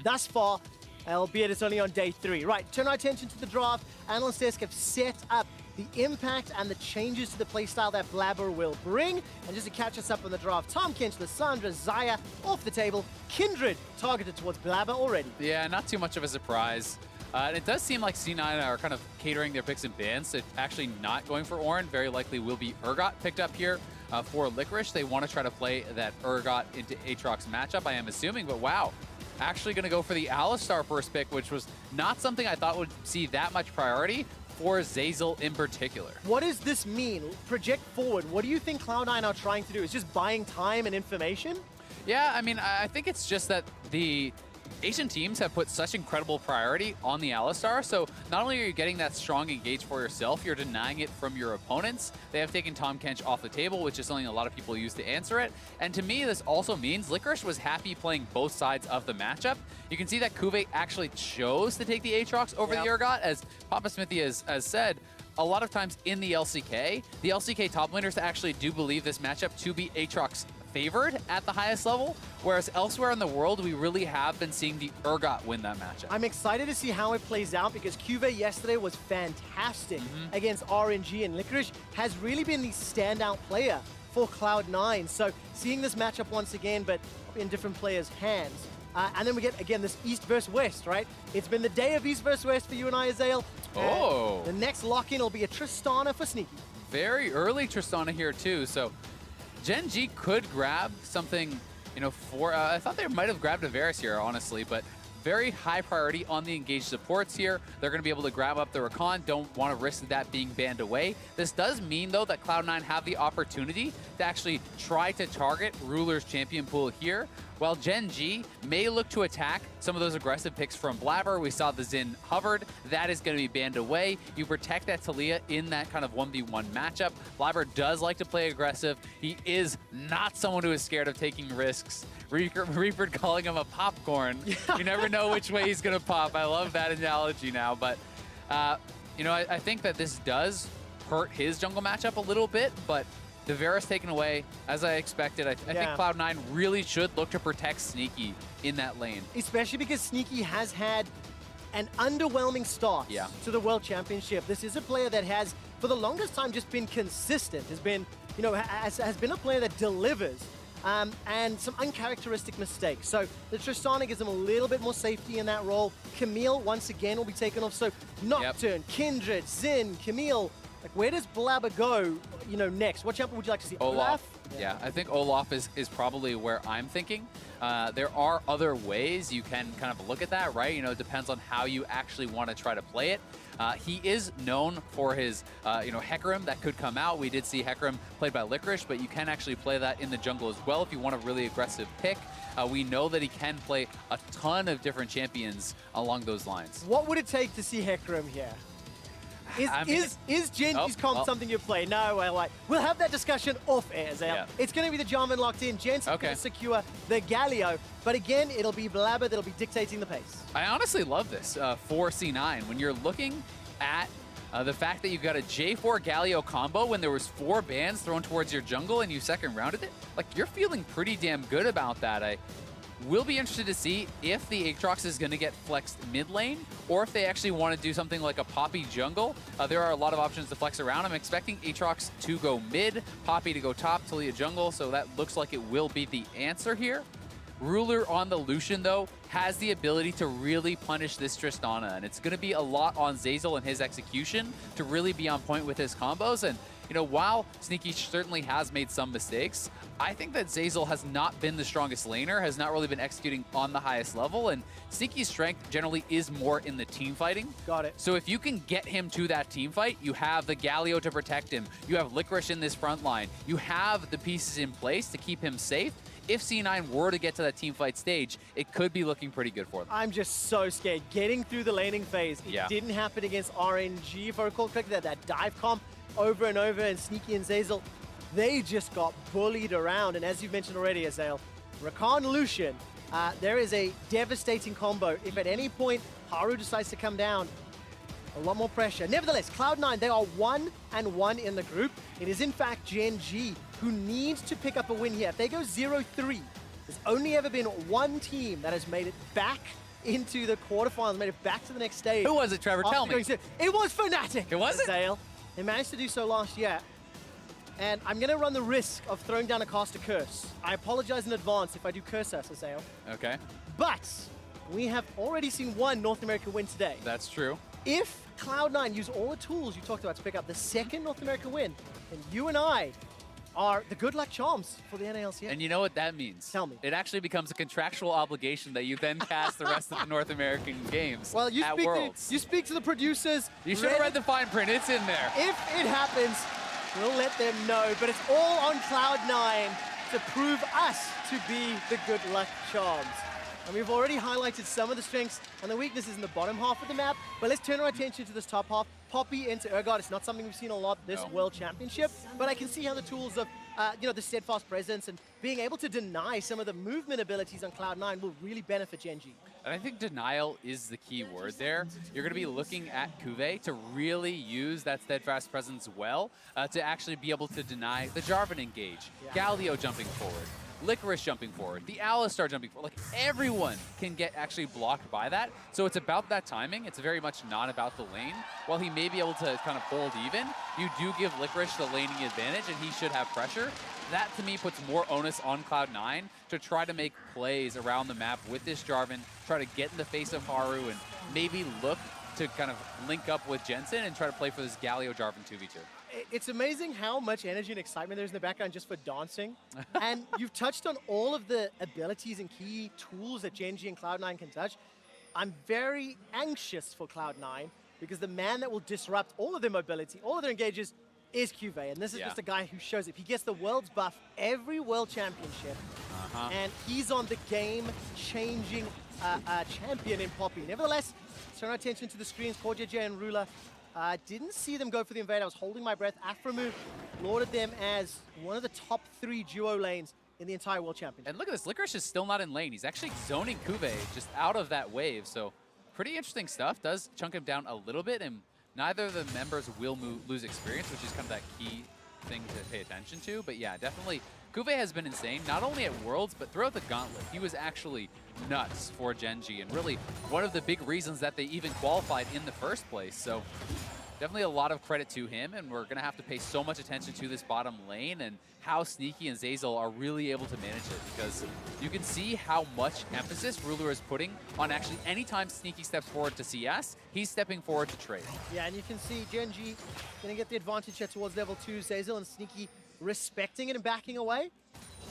thus far, albeit it's only on day 3. Right, turn our attention to the draft. Analyst Desk have set up the impact and the changes to the playstyle that Blabber will bring. And just to catch us up on the draft, Tahm Kench, Lissandra, Zaya off the table. Kindred targeted towards Blabber already. Yeah, not too much of a surprise. And it does seem like C9 are kind of catering their picks in bans to actually not going for Orin. Very likely will be Urgot picked up here for Licorice. They want to try to play that Urgot into Aatrox matchup, I am assuming. But wow, actually going to go for the Alistar first pick, which was not something I thought would see that much priority for Zeyzal in particular. What does this mean? Project forward. What do you think Cloud9 are trying to do? Is just buying time and information? Yeah, I mean, I think it's just that the Asian teams have put such incredible priority on the Alistar, so not only are you getting that strong engage for yourself, you're denying it from your opponents. They have taken Tahm Kench off the table, which is something a lot of people use to answer it. And to me, this also means Licorice was happy playing both sides of the matchup. You can see that Kuve actually chose to take the Aatrox over the Urgot, as Papa Smithy has said. A lot of times in the LCK top laners actually do believe this matchup to be Aatrox favored at the highest level, whereas elsewhere in the world, we really have been seeing the Urgot win that matchup. I'm excited to see how it plays out because Kuve yesterday was fantastic against RNG, and Licorice has really been the standout player for Cloud9. So seeing this matchup once again, but in different players' hands. And then we get, again, this East versus West, right? It's been the day of East versus West for you and I, Azael. Oh. The next lock-in will be a Tristana for Sneaky. Very early Tristana here, too. So Gen.G could grab something, you know, for... I thought they might have grabbed a Varus here, honestly, but very high priority on the engaged supports here. They're going to be able to grab up the Rakan. Don't want to risk that being banned away. This does mean, though, that Cloud9 have the opportunity to actually try to target Ruler's champion pool here, while Gen.G may look to attack some of those aggressive picks from Blabber. We saw the Xin hovered. That is going to be banned away. You protect that Taliyah in that kind of 1v1 matchup. Blabber does like to play aggressive. He is not someone who is scared of taking risks. Reaper calling him a popcorn. You never know which way he's going to pop. I love that analogy now. But, you know, I think that this does hurt his jungle matchup a little bit, but the Varus taken away, as I expected. I think Cloud9 really should look to protect Sneaky in that lane. Especially because Sneaky has had an underwhelming start to the World Championship. This is a player that has, for the longest time, just been consistent. Has been, you know, has been a player that delivers. And some uncharacteristic mistakes. So the Tristana gives him a little bit more safety in that role. Camille, once again, will be taken off. So Nocturne, Kindred, Xin, Camille. Like, where does Blabber go, you know, next? What champion would you like to see? Olaf? Yeah, I think Olaf is probably where I'm thinking. There are other ways you can kind of look at that, right? You know, it depends on how you actually want to try to play it. He is known for his, you know, Hecarim that could come out. We did see Hecarim played by Licorice, but you can actually play that in the jungle as well if you want a really aggressive pick. We know that he can play a ton of different champions along those lines. What would it take to see Hecarim here? Is Gen.G's comp something you play? No, we'll have that discussion off air, Zale. Yeah. It's going to be the Jarman locked in. Jen's going to secure the Galio. But again, it'll be Blabber that'll be dictating the pace. I honestly love this for C9. When you're looking at the fact that you've got a J4 Galio combo when there was 4 bans thrown towards your jungle and you second rounded it, like, you're feeling pretty damn good about that. I will be interested to see if the Aatrox is going to get flexed mid lane, or if they actually want to do something like a Poppy jungle. There are a lot of options to flex around. I'm expecting Aatrox to go mid, Poppy to go top, Taliyah jungle, so that looks like it will be the answer here. Ruler on the Lucian, though, has the ability to really punish this Tristana, and it's going to be a lot on Zeyzal and his execution to really be on point with his combos. And you know, while Sneaky certainly has made some mistakes, I think that Zeyzal has not been the strongest laner, has not really been executing on the highest level, and Sneaky's strength generally is more in the team fighting. Got it. So if you can get him to that team fight, you have the Galio to protect him, you have Licorice in this front line, you have the pieces in place to keep him safe. If C9 were to get to that team fight stage, it could be looking pretty good for them. I'm just so scared. Getting through the laning phase, it didn't happen against RNG, if I recall correctly, that dive comp over and over, and Sneaky and Zeyzal, they just got bullied around. And as you've mentioned already, Azael, Rakan Lucian, there is a devastating combo. If at any point Haru decides to come down, a lot more pressure. Nevertheless, Cloud9, they are 1-1 in the group. It is in fact Gen.G who needs to pick up a win here. If they go 0-3, there's only ever been one team that has made it back into the quarterfinals, made it back to the next stage. Who was it, Trevor? Tell me. It was Fnatic. It was it? Zale. They managed to do so last year. And I'm going to run the risk of throwing down a caster curse. I apologize in advance if I do curse us, Azale. Okay. But we have already seen one North America win today. That's true. If Cloud9 use all the tools you talked about to pick up the second North America win, then you and I are the good luck charms for the NALCS. And you know what that means? Tell me. It actually becomes a contractual obligation that you then cast the rest of the North American games Well, you at speak Worlds. you speak to the producers. You should have read the fine print. It's in there. If it happens, we'll let them know. But it's all on Cloud9 to prove us to be the good luck charms. And we've already highlighted some of the strengths and the weaknesses in the bottom half of the map, but let's turn our attention to this top half. Poppy into Urgot, it's not something we've seen a lot this World Championship, but I can see how the tools of the steadfast presence and being able to deny some of the movement abilities on Cloud9 will really benefit Gen.G. And I think denial is the key word there. You're going to be looking at Cuvée to really use that steadfast presence well to actually be able to deny the Jarvan engage, Galio jumping forward, Licorice jumping forward, the Alistar jumping forward. Like, everyone can get actually blocked by that. So it's about that timing. It's very much not about the lane. While he may be able to kind of hold even, you do give Licorice the laning advantage, and he should have pressure. That, to me, puts more onus on Cloud9 to try to make plays around the map with this Jarvan, try to get in the face of Haru, and maybe look to kind of link up with Jensen and try to play for this Galio Jarvan 2v2. It's amazing how much energy and excitement there's in the background just for dancing. And you've touched on all of the abilities and key tools that Gen.G and Cloud9 can touch. I'm very anxious for Cloud9 because the man that will disrupt all of their mobility, all of their engages, is Cuvée. And this is just a guy who shows it. He gets the world's buff every World Championship. And he's on the game-changing champion in Poppy. Nevertheless, turn our attention to the screens. Core JJ and Ruler. Didn't see them go for the invade. I was holding my breath. Aframu lauded them as one of the top 3 duo lanes in the entire World Championship. And look at this. Licorice is still not in lane. He's actually zoning Cuvée just out of that wave. So pretty interesting stuff. Does chunk him down a little bit, and neither of the members will lose experience, which is kind of that key thing to pay attention to. But yeah, definitely Cuvée has been insane, not only at Worlds, but throughout the gauntlet. He was actually nuts for Gen.G, and really one of the big reasons that they even qualified in the first place. So definitely a lot of credit to him, and we're going to have to pay so much attention to this bottom lane and how Sneaky and Zeyzal are really able to manage it, because you can see how much emphasis Ruler is putting on actually anytime Sneaky steps forward to CS, he's stepping forward to trade. Yeah, and you can see Gen.G going to get the advantage here towards level 2. Zeyzal and Sneaky respecting it and backing away.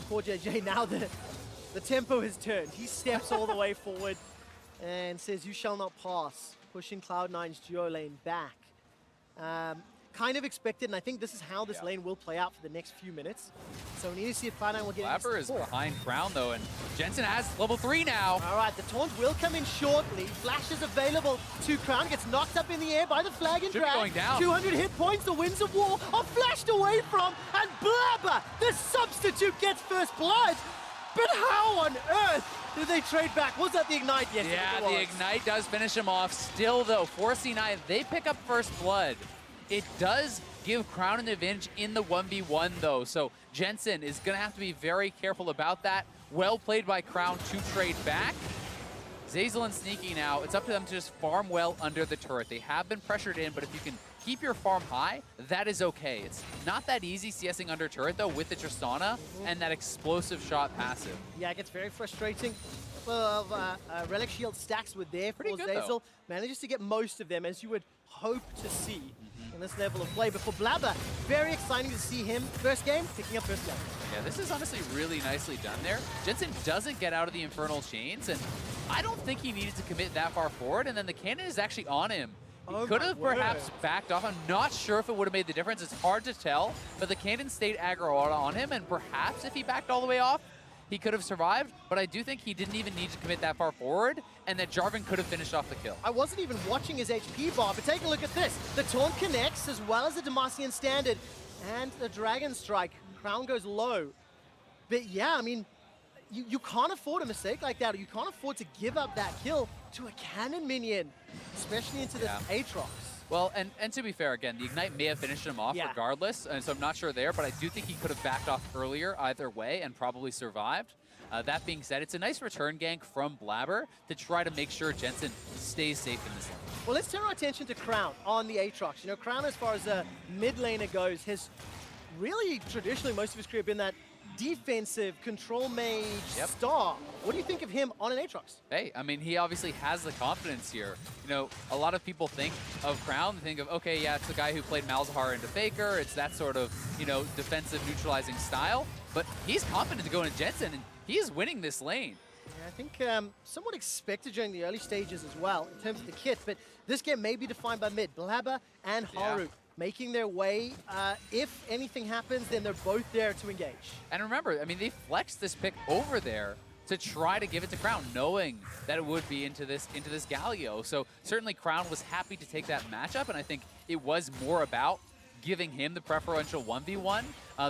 Poor JJ, now the tempo has turned. He steps all the way forward and says, "You shall not pass," pushing Cloud9's duo lane back. Kind of expected, and I think this is how this lane will play out for the next few minutes. So we need to see if Cloud9 will get Flapper is behind Crown, though, and Jensen has level 3 now. All right, the taunt will come in shortly. Flash is available to Crown. Gets knocked up in the air by the flag and Should be drag. going down. 200 hit points. The Winds of War are flashed away from, and Blabber, the substitute, gets first blood. But how on earth did they trade back? Was that the Ignite? Yes, yeah, the Ignite does finish him off. Still, though, for C9, they pick up first blood. It does give Crown an advantage in the 1v1, though, so Jensen is going to have to be very careful about that. Well played by Crown to trade back. Zeyzal and Sneaky now, it's up to them to just farm well under the turret. They have been pressured in, but if you can keep your farm high, that is okay. It's not that easy CSing under turret, though, with the Tristana and that explosive shot passive. Yeah, it gets very frustrating. Relic Shield stacks were there for Zeyzal. Though. Manages to get most of them, as you would hope to see in this level of play. But for Blabber, very exciting to see him. First game, picking up first game. Yeah, this is honestly really nicely done there. Jensen doesn't get out of the Infernal Chains, and I don't think he needed to commit that far forward, and then the cannon is actually on him. He could have perhaps backed off. I'm not sure if it would have made the difference. It's hard to tell, but the cannon stayed aggro on him, and perhaps if he backed all the way off, he could have survived, but I do think he didn't even need to commit that far forward, and that Jarvan could have finished off the kill. I wasn't even watching his HP bar, but take a look at this. The Taunt connects, as well as the Demacian Standard, and the Dragon Strike. Crown goes low. But yeah, I mean, you can't afford a mistake like that, or you can't afford to give up that kill to a cannon minion, especially into this Aatrox. Well, and to be fair, again, the Ignite may have finished him off regardless, and so I'm not sure there, but I do think he could have backed off earlier either way and probably survived. That being said, it's a nice return gank from Blabber to try to make sure Jensen stays safe in this lane. Well, let's turn our attention to Crown on the Aatrox. You know, Crown, as far as a mid laner goes, has really traditionally most of his career been that defensive control mage star. What do you think of him on an Aatrox? Hey, I mean, he obviously has the confidence here. You know, a lot of people think of Crown, think of, okay, yeah, it's the guy who played Malzahar into Faker. It's that sort of, you know, defensive neutralizing style. But he's confident to go into Jensen, and he is winning this lane. Yeah, I think somewhat expected during the early stages as well in terms of the kit, but this game may be defined by mid. Blabber and Haru making their way. If anything happens, then they're both there to engage. And remember, I mean, they flexed this pick over there to try to give it to Crown, knowing that it would be into this Galio. So certainly Crown was happy to take that matchup, and I think it was more about giving him the preferential 1v1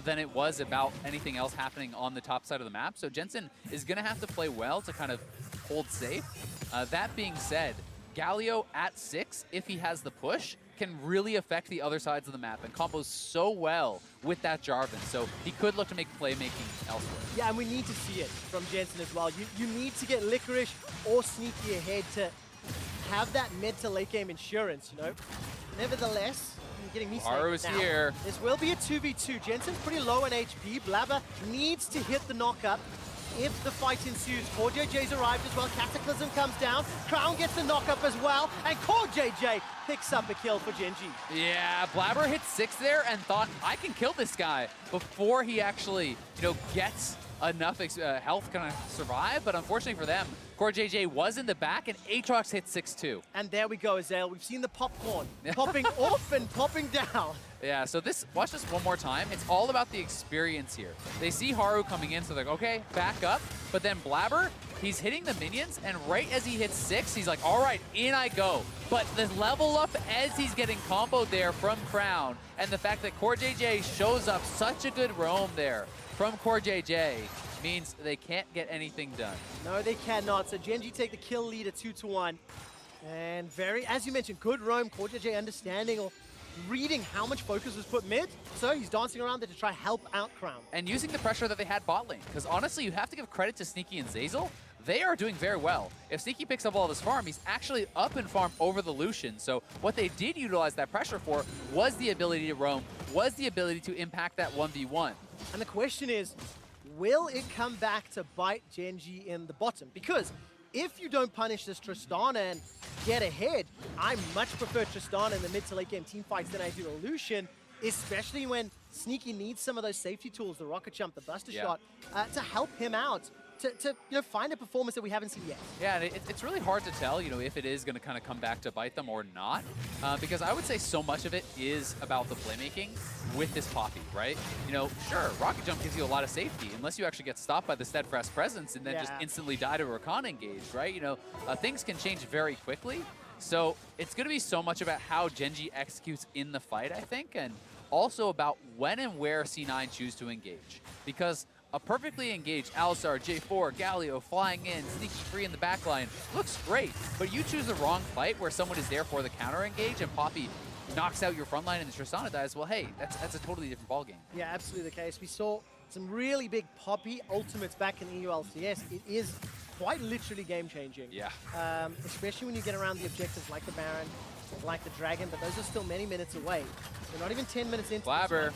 than it was about anything else happening on the top side of the map. So Jensen is going to have to play well to kind of hold safe. That being said, Galio at 6, if he has the push, can really affect the other sides of the map and combos so well with that Jarvan. So he could look to make playmaking elsewhere. Yeah, and we need to see it from Jensen as well. You need to get Licorice or Sneaky ahead to have that mid to late game insurance, you know. Nevertheless, you're getting me Haru is here. This will be a 2v2. Jensen's pretty low on HP. Blabber needs to hit the knockup if the fight ensues. Core JJ's arrived as well. Cataclysm comes down. Crown gets the knockup as well. And Core JJ picks up a kill for Gen.G. Yeah, Blabber hit 6 there and thought, I can kill this guy before he actually, you know, gets enough health to kind of survive. But unfortunately for them, Core JJ was in the back and Aatrox hit 6 too. And there we go, Azale. We've seen the popcorn popping off and popping down. Yeah, so watch this one more time. It's all about the experience here. They see Haru coming in, so they're like, okay, back up. But then Blabber, he's hitting the minions, and right as he hits 6, he's like, all right, in I go. But the level up as he's getting comboed there from Crown, and the fact that Core JJ shows up, such a good roam there from Core JJ, means they can't get anything done. No, they cannot. So Gen.G take the kill lead at 2-1. And as you mentioned, good roam. Core JJ understanding or reading how much focus was put mid. So he's dancing around there to try help out Crown. And using the pressure that they had bot lane. Because honestly, you have to give credit to Sneaky and Zeyzal. They are doing very well. If Sneaky picks up all this farm, he's actually up in farm over the Lucian. So what they did utilize that pressure for was the ability to roam, was the ability to impact that 1v1. And the question is, will it come back to bite Gen.G in the bottom? Because if you don't punish this Tristana and get ahead, I much prefer Tristana in the mid to late game team fights than I do a Lucian, especially when Sneaky needs some of those safety tools, the rocket jump, the buster shot, to help him out. To you know, find a performance that we haven't seen yet. Yeah, and it's really hard to tell, you know, if it is going to kind of come back to bite them or not, because I would say so much of it is about the playmaking with this Poppy, right? You know, sure, rocket jump gives you a lot of safety, unless you actually get stopped by the steadfast presence and then just instantly die to a Rakan engage, right? You know, things can change very quickly, so it's going to be so much about how Gen.G executes in the fight, I think, and also about when and where C9 choose to engage, because a perfectly engaged Alistar, J4, Galio flying in, Sneaky free in the backline looks great, but you choose the wrong fight where someone is there for the counter engage and Poppy knocks out your front line and the Tristana dies, well, hey, that's a totally different ballgame. Yeah, absolutely the case. We saw some really big Poppy ultimates back in EULCS. It is quite literally game-changing. Yeah. Especially when you get around the objectives like the Baron, like the Dragon, but those are still many minutes away. We're not even 10 minutes into Blabber.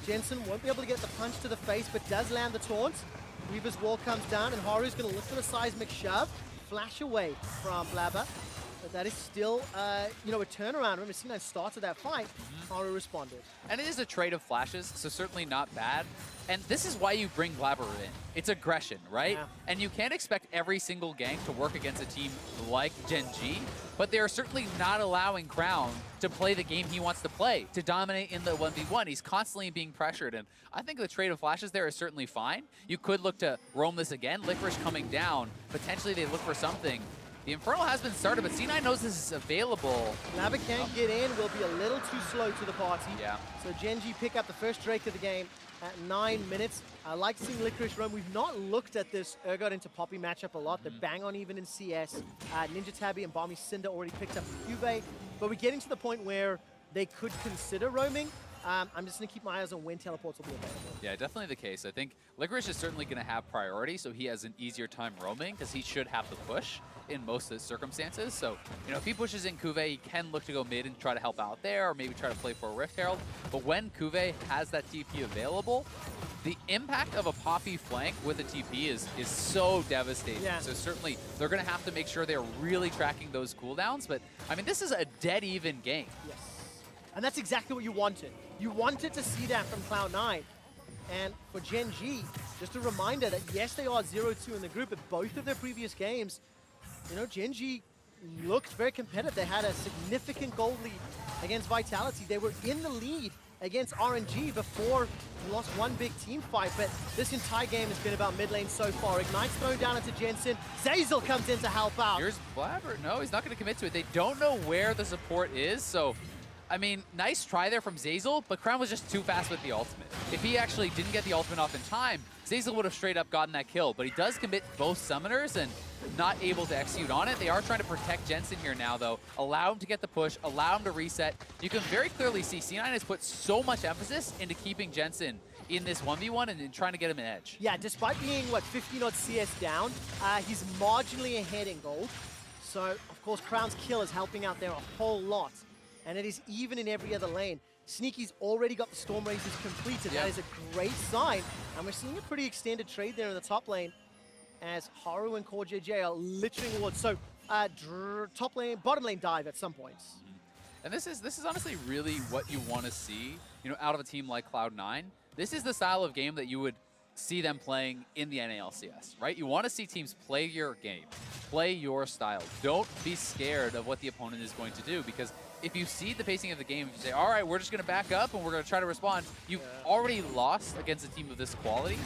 Jensen won't be able to get the punch to the face, but does land the taunt. Weaver's wall comes down, and Haru's going to look for the seismic shove, flash away from Blabber. But that is still, you know, a turnaround. Remember, C9 started that fight. Haru responded. And it is a trade of flashes, so certainly not bad. And this is why you bring Blabber in. It's aggression, right? Yeah. And you can't expect every single gank to work against a team like Gen.G, but they're certainly not allowing Crown to play the game he wants to play, to dominate in the 1v1. He's constantly being pressured, and I think the trade of flashes there is certainly fine. You could look to roam this again. Licorice coming down. Potentially they look for something. The Infernal has been started, but C9 knows this is available. Blabber can't get in, will be a little too slow to the party. Yeah. So Gen.G pick up the first Drake of the game at 9 minutes. I like seeing Licorice roam. We've not looked at this Urgot into Poppy matchup a lot. They're bang on even in CS. Ninja Tabby and Balmy Cinder already picked up Cube, but we're getting to the point where they could consider roaming. I'm just going to keep my eyes on when teleports will be available. Yeah, definitely the case. I think Licorice is certainly going to have priority, so he has an easier time roaming because he should have the push in most of the circumstances. So, if he pushes in Cuvée, he can look to go mid and try to help out there, or maybe try to play for a Rift Herald. But when Cuvée has that TP available, the impact of a Poppy flank with a TP is so devastating. Yeah. So certainly they're going to have to make sure they're really tracking those cooldowns. But, I mean, this is a dead even game. Yes. And that's exactly what you wanted. You wanted to see that from Cloud9. And for Gen.G, just a reminder that yes, they are 0-2 in the group, but both of their previous games, Gen.G looked very competitive. They had a significant gold lead against Vitality. They were in the lead against RNG before we lost one big team fight, but this entire game has been about mid lane so far. Ignite's thrown down into Jensen. Zeyzal comes in to help out. Here's Blabber. No, he's not going to commit to it. They don't know where the support is, so I mean, nice try there from Zeyzal, but Crown was just too fast with the ultimate. If he actually didn't get the ultimate off in time, Zeyzal would have straight up gotten that kill, but he does commit both summoners and not able to execute on it. They are trying to protect Jensen here now, though. Allow him to get the push, allow him to reset. You can very clearly see C9 has put so much emphasis into keeping Jensen in this 1v1 and trying to get him an edge. Yeah, despite being, 15-odd CS down, he's marginally ahead in gold. So, of course, Crown's kill is helping out there a whole lot. And it is even in every other lane. Sneaky's already got the Storm Razors completed. Yeah. That is a great sign. And we're seeing a pretty extended trade there in the top lane as Haru and Core JJ are littering wards. So top lane, bottom lane dive at some points. And this is honestly really what you want to see, out of a team like Cloud9. This is the style of game that you would see them playing in the NALCS, right? You want to see teams play your game, play your style. Don't be scared of what the opponent is going to do, because if you see the pacing of the game, if you say, all right, we're just going to back up and we're going to try to respond, you've already lost against a team of this quality.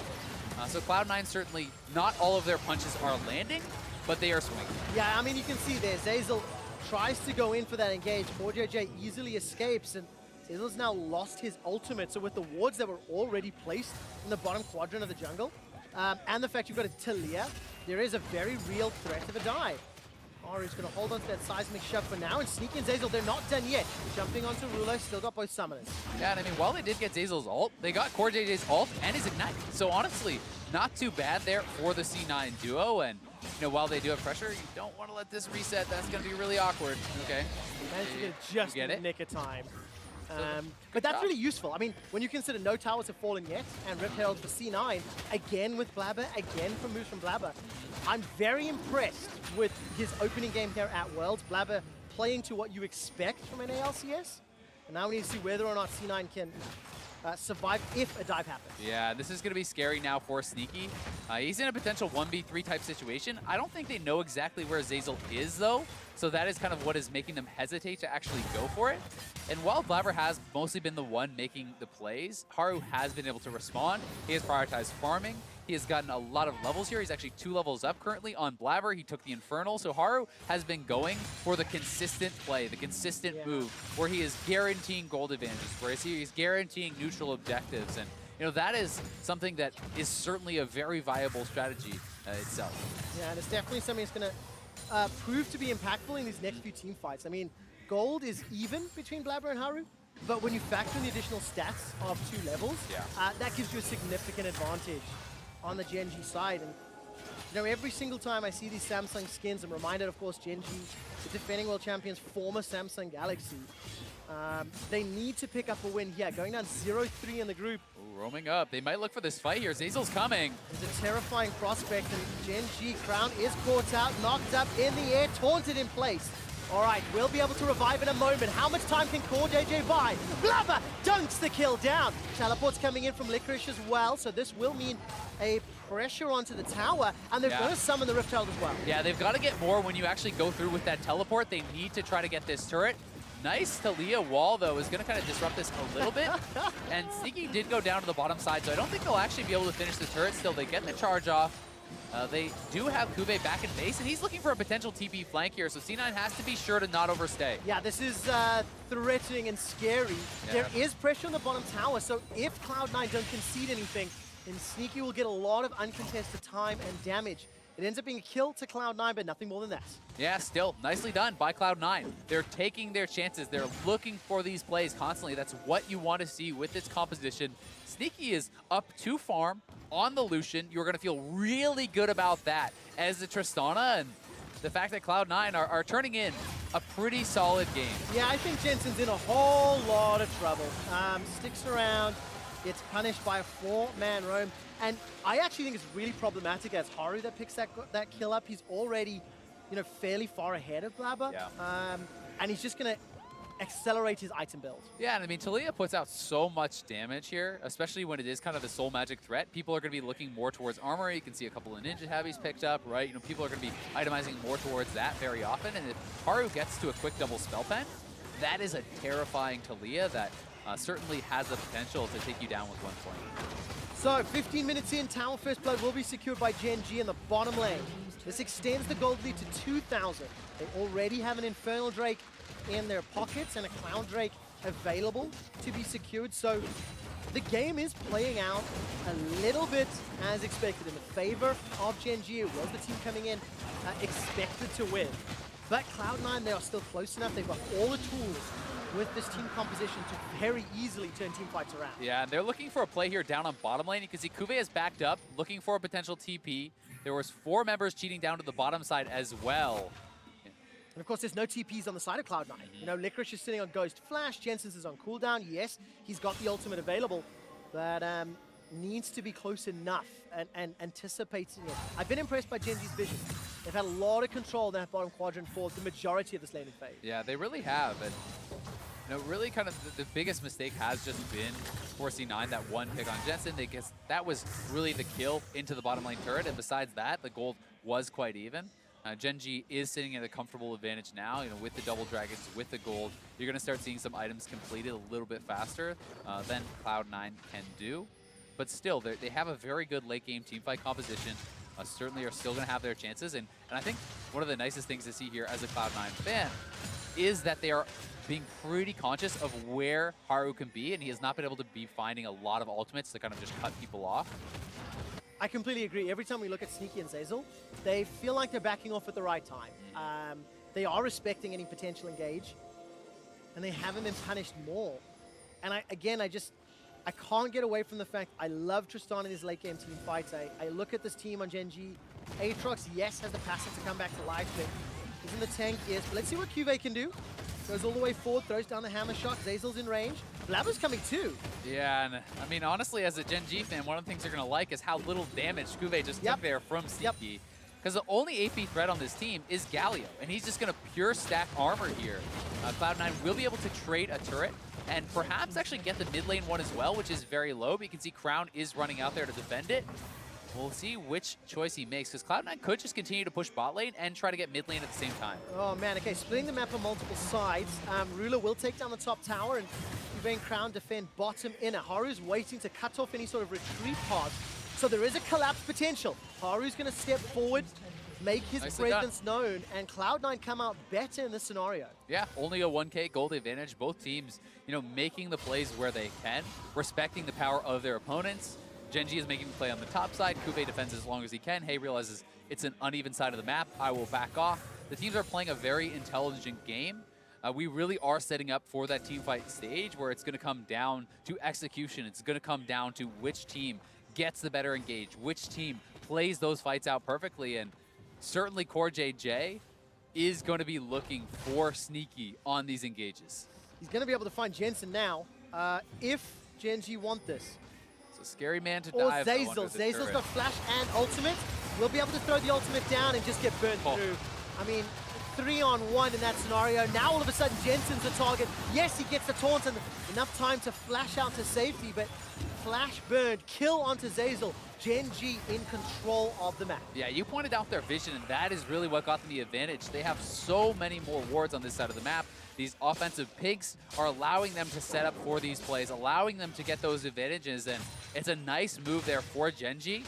So Cloud9 certainly, not all of their punches are landing, but they are swinging. Yeah, I mean, you can see there, Zeyzal tries to go in for that engage. 4JJ easily escapes, and Zeyzal's now lost his ultimate. So with the wards that were already placed in the bottom quadrant of the jungle, and the fact you've got a Talia, there is a very real threat of a dive. Haru's going to hold on to that seismic shove for now, and Sneaky and Zeyzal, they're not done yet. Jumping onto Rulo, still got both summoners. Yeah, and I mean, while they did get Zeyzal's ult, they got Core JJ's ult and his Ignite. So honestly, not too bad there for the C9 duo, and while they do have pressure, you don't want to let this reset. That's going to be really awkward. Okay. Managed to get it just in the nick of time. But that's really useful. I mean, when you consider no towers have fallen yet, and Rift Herald for C9, again with Blabber, again from moves from Blabber, I'm very impressed with his opening game here at Worlds. Blabber playing to what you expect from an ALCS. And now we need to see whether or not C9 can survive if a dive happens. Yeah, this is going to be scary now for Sneaky. He's in a potential 1v3 type situation. I don't think they know exactly where Zeyzal is, though. So that is kind of what is making them hesitate to actually go for it. And while Blabber has mostly been the one making the plays, Haru has been able to respond. He has prioritized farming. He has gotten a lot of levels here. He's actually 2 levels up currently on Blabber. He took the Infernal. So Haru has been going for the consistent play, the consistent move, where he is guaranteeing gold advantages, where he's guaranteeing neutral objectives. And that is something that is certainly a very viable strategy itself. Yeah, and it's definitely something that's going to prove to be impactful in these next few team fights. I mean, gold is even between Blabber and Haru, but when you factor in the additional stats of 2 levels, that gives you a significant advantage on the Gen.G side. And every single time I see these Samsung skins, I'm reminded, of course, Gen.G, the defending world champions, former Samsung Galaxy. They need to pick up a win here, going down 0-3 in the group. Ooh, roaming up. They might look for this fight here. Zeyzal's coming. It's a terrifying prospect, and Gen.G Crown is caught out, knocked up in the air, taunted in place. All right, we'll be able to revive in a moment. How much time can Core JJ buy? Blabber dunks the kill down. Teleport's coming in from Licorice as well, so this will mean a pressure onto the tower, and they're going to summon the Rift Herald as well. Yeah, they've got to get more when you actually go through with that teleport. They need to try to get this turret. Nice Talia wall, though, is going to kind of disrupt this a little bit. And Sneaky did go down to the bottom side, so I don't think they'll actually be able to finish the turret still. They get the charge off. They do have Cuvée back in base, and he's looking for a potential TP flank here, so C9 has to be sure to not overstay. Yeah, this is threatening and scary. Yeah. There is pressure on the bottom tower, so if Cloud9 don't concede anything, then Sneaky will get a lot of uncontested time and damage. It ends up being a kill to Cloud9, but nothing more than that. Yeah, still, nicely done by Cloud9. They're taking their chances. They're looking for these plays constantly. That's what you want to see with this composition. Sneaky is up to farm on the Lucian. You're going to feel really good about that as the Tristana and the fact that Cloud9 are turning in a pretty solid game. Yeah, I think Jensen's in a whole lot of trouble. Sticks around, gets punished by a 4-man roam. And I actually think it's really problematic as Haru that picks that kill up. He's already, fairly far ahead of Blabber. Yeah. And he's just going to accelerate his item build. Yeah, and I mean, Talia puts out so much damage here, especially when it is kind of the soul magic threat. People are going to be looking more towards armor. You can see a couple of ninja heavies picked up, right? People are going to be itemizing more towards that very often. And if Haru gets to a quick double spell pen, that is a terrifying Talia that certainly has the potential to take you down with one point. So 15 minutes in, Tower First Blood will be secured by Gen.G in the bottom lane. This extends the gold lead to 2,000. They already have an Infernal Drake in their pockets and a Cloud Drake available to be secured. So the game is playing out a little bit as expected in the favor of Gen.G. It was the team coming in expected to win. But Cloud9, they are still close enough. They've got all the tools with this team composition to very easily turn team fights around. Yeah, and they're looking for a play here down on bottom lane. You can see Kuve has backed up, looking for a potential TP. There was 4 members cheating down to the bottom side as well. And of course, there's no TPs on the side of Cloud9. Licorice is sitting on Ghost Flash. Jensen's is on cooldown. Yes, he's got the ultimate available, but needs to be close enough and anticipating it. I've been impressed by Gen.G's vision. They've had a lot of control in that bottom quadrant for the majority of this laning phase. Yeah, they really have. And really kind of the biggest mistake has just been for C9, that one pick on Jensen. That was really the kill into the bottom lane turret. And besides that, the gold was quite even. Gen.G is sitting at a comfortable advantage now, with the double dragons, with the gold. You're going to start seeing some items completed a little bit faster than Cloud9 can do. But still, they have a very good late game teamfight composition. Certainly are still going to have their chances. And I think one of the nicest things to see here as a Cloud9 fan is that they are being pretty conscious of where Haru can be, and he has not been able to be finding a lot of ultimates to kind of just cut people off. I completely agree. Every time we look at Sneaky and Zeyzal, they feel like they're backing off at the right time. They are respecting any potential engage, and they haven't been punished more. And I can't get away from the fact I love Tristan in his late game team fights. I look at this team on Gen.G. Aatrox, yes, has the passive to come back to life, but he's in the tank, yes. But let's see what Kuve can do. Goes all the way forward, throws down the hammer shot. Zeyzal's in range. Blabber's coming too. Yeah, and I mean, honestly, as a Gen.G fan, one of the things you're going to like is how little damage Kuve just took there from Sneaky. Because the only AP threat on this team is Galio, and he's just going to pure stack armor here. Cloud9 will be able to trade a turret and perhaps actually get the mid lane one as well, which is very low. But you can see Crown is running out there to defend it. We'll see which choice he makes, because Cloud9 could just continue to push bot lane and try to get mid lane at the same time. Oh man, okay, splitting the map on multiple sides. Ruler will take down the top tower, and Kuve and Crown defend bottom inner. Haru's waiting to cut off any sort of retreat path. So there is a collapse potential. Haru's going to step forward, make his presence known, and Cloud9 come out better in this scenario. Yeah, only a 1K gold advantage. Both teams, making the plays where they can, respecting the power of their opponents. Gen.G is making the play on the top side. Kuve defends as long as he can. Hey realizes it's an uneven side of the map. I will back off. The teams are playing a very intelligent game. We really are setting up for that team fight stage where it's going to come down to execution. It's going to come down to which team gets the better engage, which team plays those fights out perfectly. And certainly Core JJ is going to be looking for Sneaky on these engages. He's going to be able to find Jensen now if Gen.G want this. It's a scary man to or dive. Zeyzal's got flash and ultimate. We'll be able to throw the ultimate down and just get burnt through. I mean, 3-on-1 in that scenario. Now all of a sudden Jensen's the target. Yes, he gets the taunt and enough time to flash out to safety, but flash burned, kill onto Zeyzal. Gen.G in control of the map. Yeah, you pointed out their vision, and that is really what got them the advantage. They have so many more wards on this side of the map. These offensive pigs are allowing them to set up for these plays, allowing them to get those advantages, and it's a nice move there for Gen.G.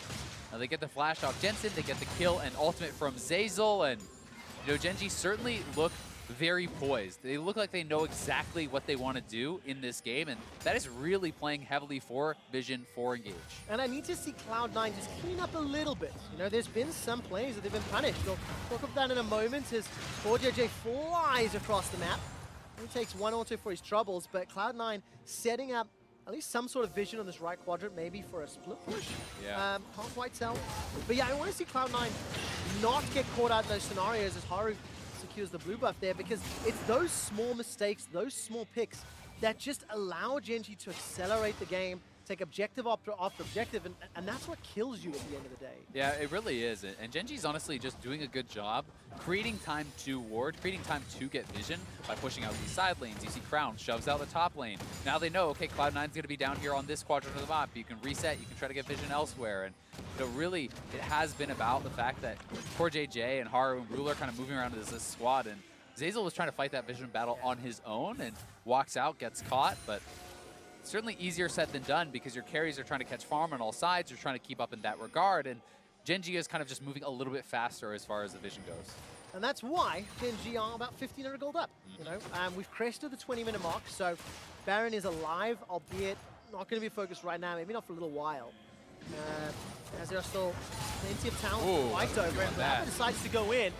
They get the flash off Jensen, they get the kill and ultimate from Zeyzal, and Gen.G certainly look very poised. They look like they know exactly what they want to do in this game, and that is really playing heavily for Vision, for Engage. And I need to see Cloud9 just clean up a little bit. You know, there's been some plays that they've been punished. We'll talk about that in a moment as Gen.G flies across the map. He takes one auto for his troubles, but Cloud9 setting up at least some sort of vision on this right quadrant, maybe for a split push. Yeah. Can't quite tell. But yeah, I want to see Cloud9 not get caught out in those scenarios as Haru secures the blue buff there, because it's those small mistakes, those small picks that just allow Gen.G to accelerate the game, take objective after objective, and that's what kills you at the end of the day. Yeah, it really is. And Gen.G's honestly just doing a good job creating time to ward, creating time to get vision by pushing out these side lanes. You see Crown shoves out the top lane. Now they know, okay, Cloud9's going to be down here on this quadrant of the map. You can reset, you can try to get vision elsewhere. And you know, really, it has been about the fact that poor JJ and Haru and Rule are kind of moving around as this squad. And Zeyzal was trying to fight that vision battle on his own and walks out, gets caught, but certainly easier said than done because your carries are trying to catch farm on all sides. You're trying to keep up in that regard. And Gen.G is kind of just moving a little bit faster as far as the vision goes. And that's why Gen.G are about 1,500 gold up. You know, we've crested the 20-minute mark, so Baron is alive, albeit not going to be focused right now, maybe not for a little while. As there are still plenty of talent to fight over, and Blabber decides to go in.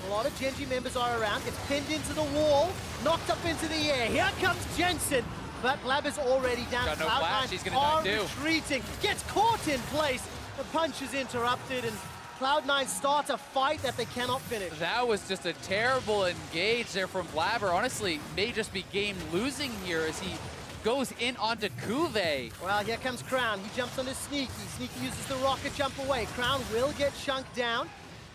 A lot of Gen.G members are around, gets pinned into the wall, knocked up into the air. Here comes Jensen. But Blabber's already down. Got no flash, he's gonna die too. Retreating, gets caught in place. The punch is interrupted, and Cloud9 starts a fight that they cannot finish. That was just a terrible engage there from Blabber. Honestly, may just be game losing here as he goes in onto Kuve. Well, here comes Crown. He jumps onto Sneaky. Sneaky uses the rocket jump away. Crown will get chunked down.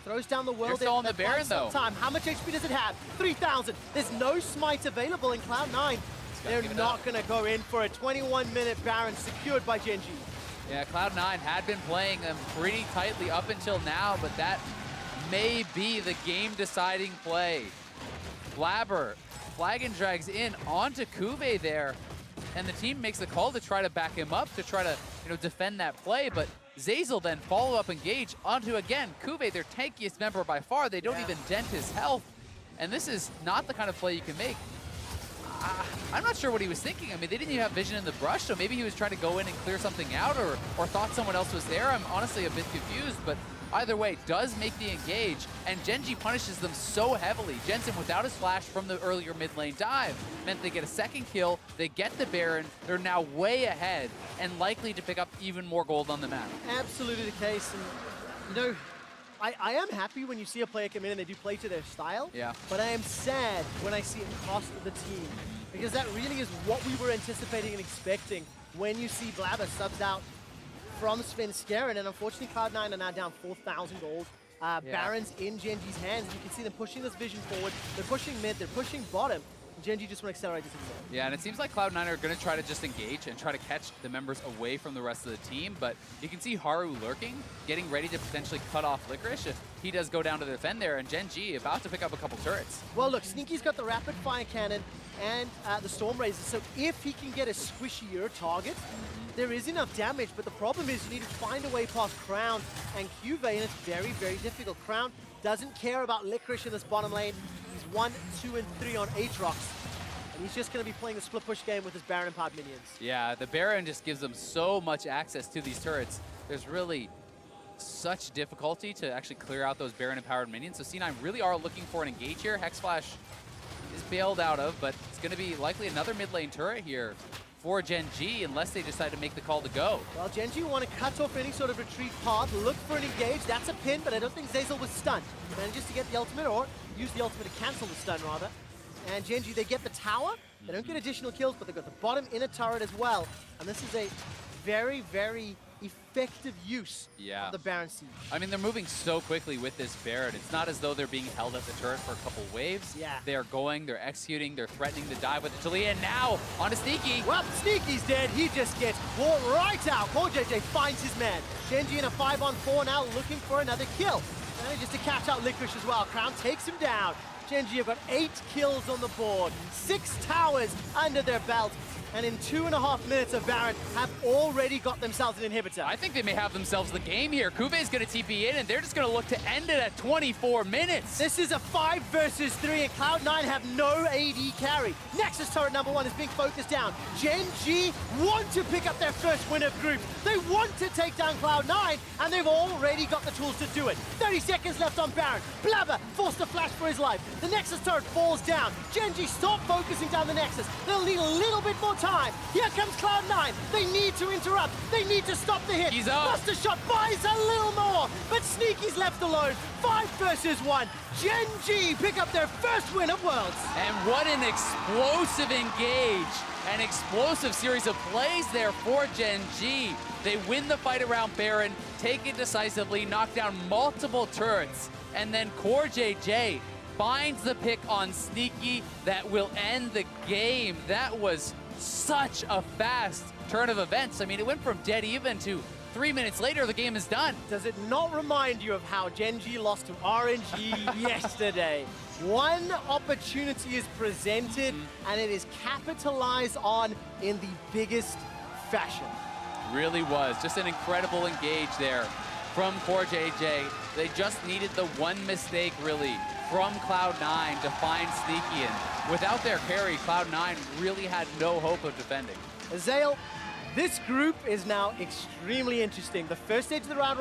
Throws down the world. They're still on the Baron, though. Time. How much HP does it have? 3,000. There's no smite available in Cloud9. They're not going to go in for a 21-minute Baron secured by Gen.G. Yeah, Cloud9 had been playing them pretty tightly up until now, but that may be the game-deciding play. Blabber flag and drags in onto Kuve there, and the team makes the call to try to back him up, to try to defend that play, but Zeyzal then follow-up engage onto, again, Kuve, their tankiest member by far. They don't even dent his health, and this is not the kind of play you can make. I'm not sure what he was thinking. I mean, they didn't even have vision in the brush, so maybe he was trying to go in and clear something out or thought someone else was there. I'm honestly a bit confused, but either way, does make the engage, and Gen.G punishes them so heavily. Jensen, without his flash from the earlier mid lane dive, meant they get a second kill, they get the Baron, they're now way ahead, and likely to pick up even more gold on the map. Absolutely the case, and you know, I am happy when you see a player come in and they do play to their style, but I am sad when I see it cost the team, because that really is what we were anticipating and expecting when you see Blabber subs out from Svenskeren, and unfortunately Cloud9 are now down 4,000 gold. Baron's in Gen.G's hands, and you can see them pushing this vision forward. They're pushing mid, they're pushing bottom. Gen.G just want to accelerate this again. Yeah, and it seems like Cloud9 are going to try to just engage and try to catch the members away from the rest of the team, but you can see Haru lurking, getting ready to potentially cut off Licorice if he does go down to defend there, and Gen.G about to pick up a couple turrets. Well, look, Sneaky's got the rapid fire cannon and the Storm Razor, so if he can get a squishier target, there is enough damage, but the problem is you need to find a way past Crown and Kuve, and it's very, very difficult. Crown doesn't care about Licorice in this bottom lane. He's 1, 2, and 3 on Aatrox. And he's just going to be playing a split push game with his Baron-powered minions. Yeah, the Baron just gives them so much access to these turrets. There's really such difficulty to actually clear out those Baron-empowered minions. So C9 really are looking for an engage here. Hex Flash is bailed out of, but it's going to be likely another mid lane turret here for Gen.G unless they decide to make the call to go. Well, Gen.G want to cut off any sort of retreat path, look for an engage. That's a pin, but I don't think Zeyzal was stunned. He manages to get the ultimate, or use the ultimate to cancel the stun, rather. And Gen.G, they get the tower. They don't get additional kills, but they've got the bottom inner turret as well. And this is a very, very effective use of the Baron Siege. I mean, they're moving so quickly with this Baron. It's not as though they're being held at the turret for a couple waves. They are going, they're executing, they're threatening to dive with the Talia, and now onto Sneaky. Well, Sneaky's dead. He just gets brought right out. Poor JJ finds his man. Gen.G in a 5-on-4 now, looking for another kill. Manages to catch out Licorice as well. Crown takes him down. Gen.G have got 8 kills on the board, 6 towers under their belt, and in 2.5 minutes of Baron have already got themselves an inhibitor. I think they may have themselves the game here. Kuve's going to TP in, and they're just going to look to end it at 24 minutes. This is a 5 versus 3, and Cloud9 have no AD carry. Nexus turret number 1 is being focused down. Gen.G want to pick up their first win of group. They want to take down Cloud9, and they've already got the tools to do it. 30 seconds left on Baron. Blabber forced to flash for his life. The Nexus turret falls down. Gen.G stop focusing down the Nexus. They'll need a little bit more time. Here comes Cloud9. They need to interrupt. They need to stop the hit. He's up. Buster shot buys a little more, but Sneaky's left alone. 5 versus 1. Gen.G pick up their first win of Worlds. And what an explosive engage. An explosive series of plays there for Gen.G. They win the fight around Baron, take it decisively, knock down multiple turrets, and then CoreJJ finds the pick on Sneaky that will end the game. That was such a fast turn of events. I mean, it went from dead even to 3 minutes later, the game is done. Does it not remind you of how Gen.G lost to RNG yesterday? One opportunity is presented, and it is capitalized on in the biggest fashion. Really was. Just an incredible engage there from CoreJJ. They just needed the one mistake, really, from Cloud9 to find Sneaky in. Without their carry, Cloud9 really had no hope of defending. Zale, this group is now extremely interesting. The first stage of the round